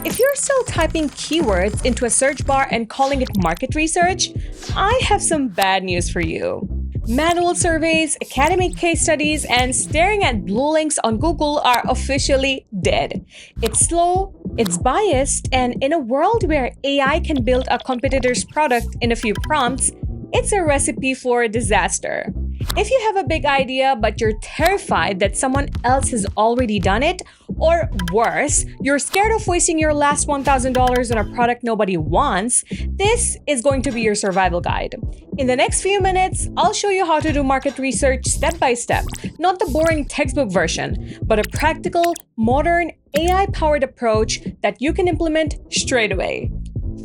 If you're still typing keywords into a search bar and calling it market research, I have some bad news for you. Manual surveys, academic case studies, and staring at blue links on Google are officially dead. It's slow, it's biased, and in a world where AI can build a competitor's product in a few prompts, it's a recipe for disaster. If you have a big idea but you're terrified that someone else has already done it, or worse, you're scared of wasting your last $1,000 on a product nobody wants, this is going to be your survival guide. In the next few minutes, I'll show you how to do market research step by step, not the boring textbook version, but a practical, modern, AI-powered approach that you can implement straight away.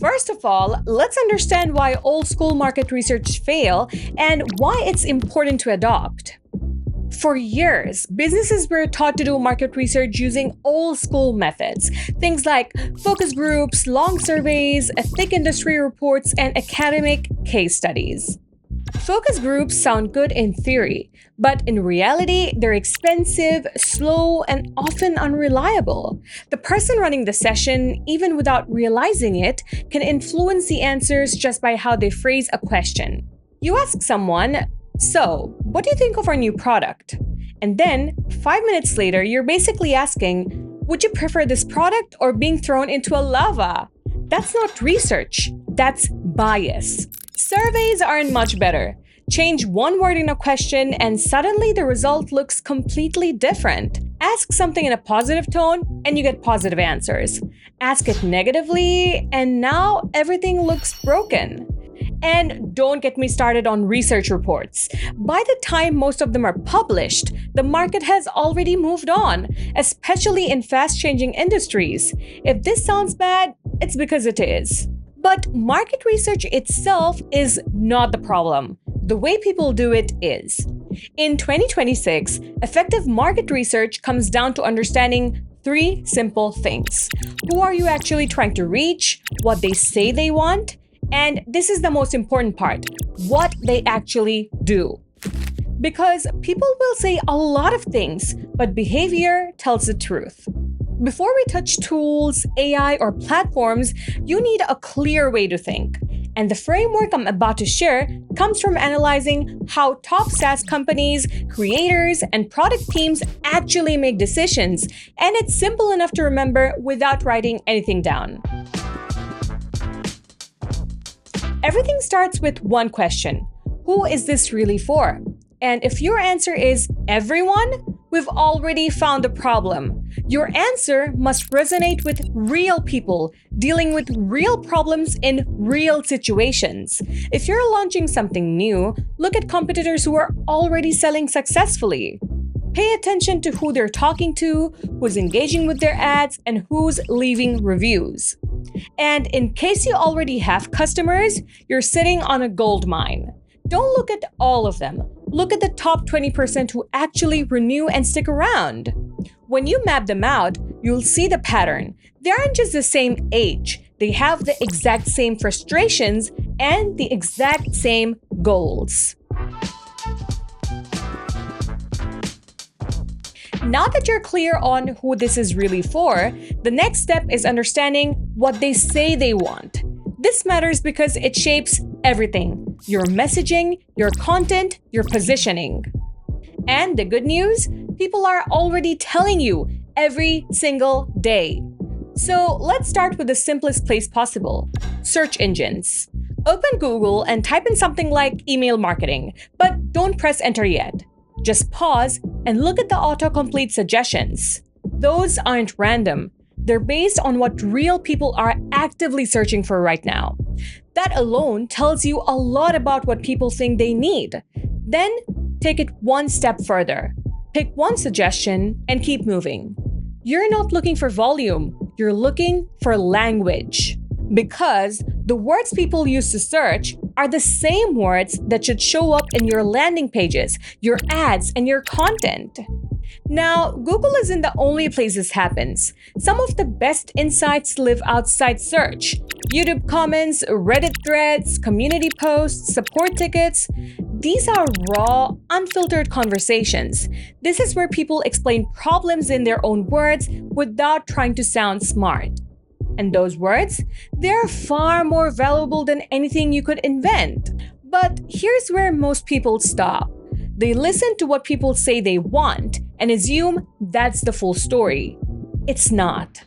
First of all, let's understand why old school market research fail and why it's important to adopt. For years, businesses were taught to do market research using old school methods. Things like focus groups, long surveys, thick industry reports, and academic case studies. Focus groups sound good in theory, but in reality, they're expensive, slow, and often unreliable. The person running the session, even without realizing it, can influence the answers just by how they phrase a question. You ask someone, "So, what do you think of our new product?" And then, 5 minutes later, you're basically asking, "Would you prefer this product or being thrown into a lava?" That's not research, that's bias. Surveys aren't much better. Change one word in a question and suddenly the result looks completely different. Ask something in a positive tone and you get positive answers. Ask it negatively and now everything looks broken. And don't get me started on research reports. By the time most of them are published, the market has already moved on, especially in fast-changing industries. If this sounds bad, it's because it is. But market research itself is not the problem. The way people do it is. In 2026, effective market research comes down to understanding 3 simple things. Who are you actually trying to reach? What they say they want? And this is the most important part, what they actually do. Because people will say a lot of things, but behavior tells the truth. Before we touch tools, AI, or platforms, you need a clear way to think. And the framework I'm about to share comes from analyzing how top SaaS companies, creators, and product teams actually make decisions. And it's simple enough to remember without writing anything down. Everything starts with one question. Who is this really for? And if your answer is everyone, we've already found the problem. Your answer must resonate with real people dealing with real problems in real situations. If you're launching something new, look at competitors who are already selling successfully. Pay attention to who they're talking to, who's engaging with their ads, and who's leaving reviews. And in case you already have customers, you're sitting on a gold mine. Don't look at all of them. Look at the top 20% who actually renew and stick around. When you map them out, you'll see the pattern. They aren't just the same age. They have the exact same frustrations and the exact same goals. Now that you're clear on who this is really for, the next step is understanding what they say they want. This matters because it shapes everything: your messaging, your content, your positioning. And the good news? People are already telling you every single day. So let's start with the simplest place possible: search engines. Open Google and type in something like email marketing, but don't press enter yet. Just pause and look at the autocomplete suggestions. Those aren't random. They're based on what real people are actively searching for right now. That alone tells you a lot about what people think they need. Then take it one step further. Pick one suggestion and keep moving. You're not looking for volume, you're looking for language. Because the words people use to search are the same words that should show up in your landing pages, your ads, and your content. Now, Google isn't the only place this happens. Some of the best insights live outside search. YouTube comments, Reddit threads, community posts, support tickets. These are raw, unfiltered conversations. This is where people explain problems in their own words without trying to sound smart. And those words, they're far more valuable than anything you could invent. But here's where most people stop. They listen to what people say they want and assume that's the full story. It's not.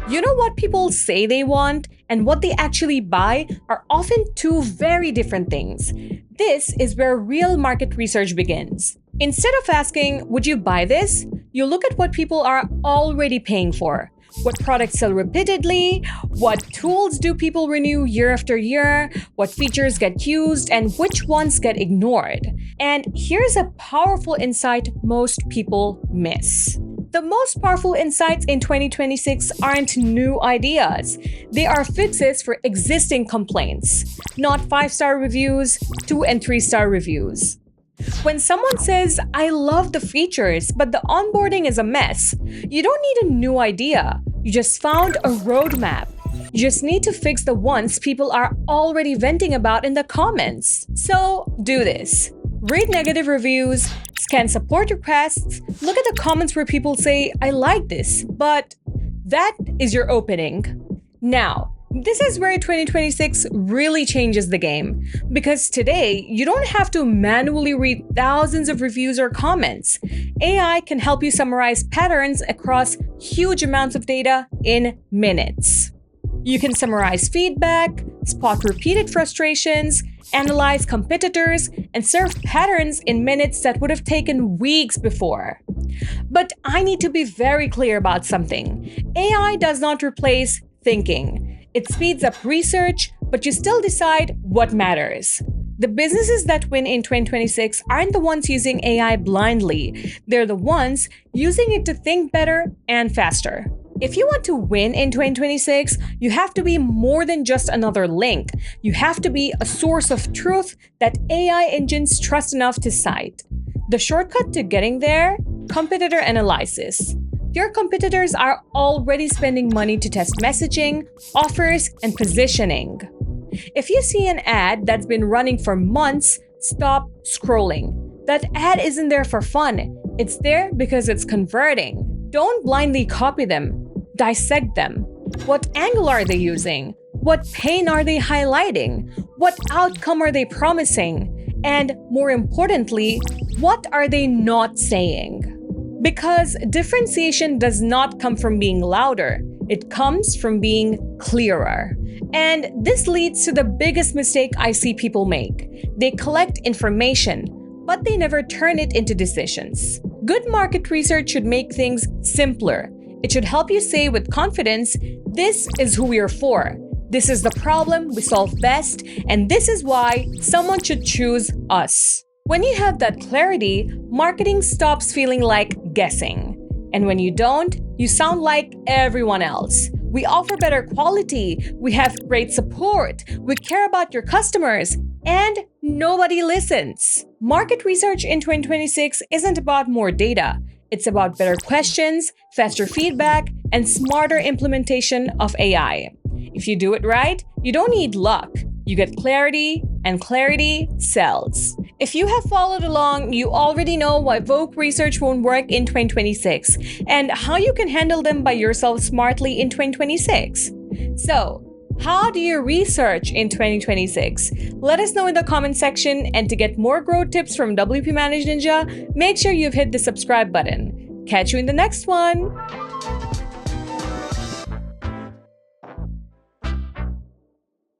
You know, what people say they want and what they actually buy are often two very different things. This is where real market research begins. Instead of asking, would you buy this? You look at what people are already paying for. What products sell repeatedly? What tools do people renew year after year? What features get used and which ones get ignored? And here's a powerful insight most people miss. The most powerful insights in 2026 aren't new ideas. They are fixes for existing complaints, not 5-star reviews, 2 and 3-star reviews. When someone says, I love the features, but the onboarding is a mess, you don't need a new idea. You just found a roadmap. You just need to fix the ones people are already venting about in the comments. So do this. Read negative reviews, scan support requests, look at the comments where people say, I like this, but that is your opening. Now, this is where 2026 really changes the game. Because today, you don't have to manually read thousands of reviews or comments. AI can help you summarize patterns across huge amounts of data in minutes. You can summarize feedback, spot repeated frustrations, analyze competitors, and serve patterns in minutes that would have taken weeks before. But I need to be very clear about something. AI does not replace thinking. It speeds up research, but you still decide what matters. The businesses that win in 2026 aren't the ones using AI blindly. They're the ones using it to think better and faster. If you want to win in 2026, you have to be more than just another link. You have to be a source of truth that AI engines trust enough to cite. The shortcut to getting there? Competitor analysis. Your competitors are already spending money to test messaging, offers, and positioning. If you see an ad that's been running for months, stop scrolling. That ad isn't there for fun. It's there because it's converting. Don't blindly copy them. Dissect them. What angle are they using? What pain are they highlighting? What outcome are they promising? And more importantly, what are they not saying? Because differentiation does not come from being louder, it comes from being clearer. And this leads to the biggest mistake I see people make. They collect information, but they never turn it into decisions. Good market research should make things simpler. It should help you say with confidence, this is who we are for. This is the problem we solve best, and this is why someone should choose us. When you have that clarity, marketing stops feeling like guessing. And when you don't, you sound like everyone else. We offer better quality, we have great support, we care about your customers, and nobody listens. Market research in 2026 isn't about more data. It's about better questions, faster feedback, and smarter implementation of AI. If you do it right, you don't need luck. You get clarity, and clarity sells. If you have followed along, you already know why Vogue research won't work in 2026 and how you can handle them by yourself smartly in 2026. So, how do you research in 2026? Let us know in the comment section, and to get more growth tips from WPManageNinja, make sure you've hit the subscribe button. Catch you in the next one!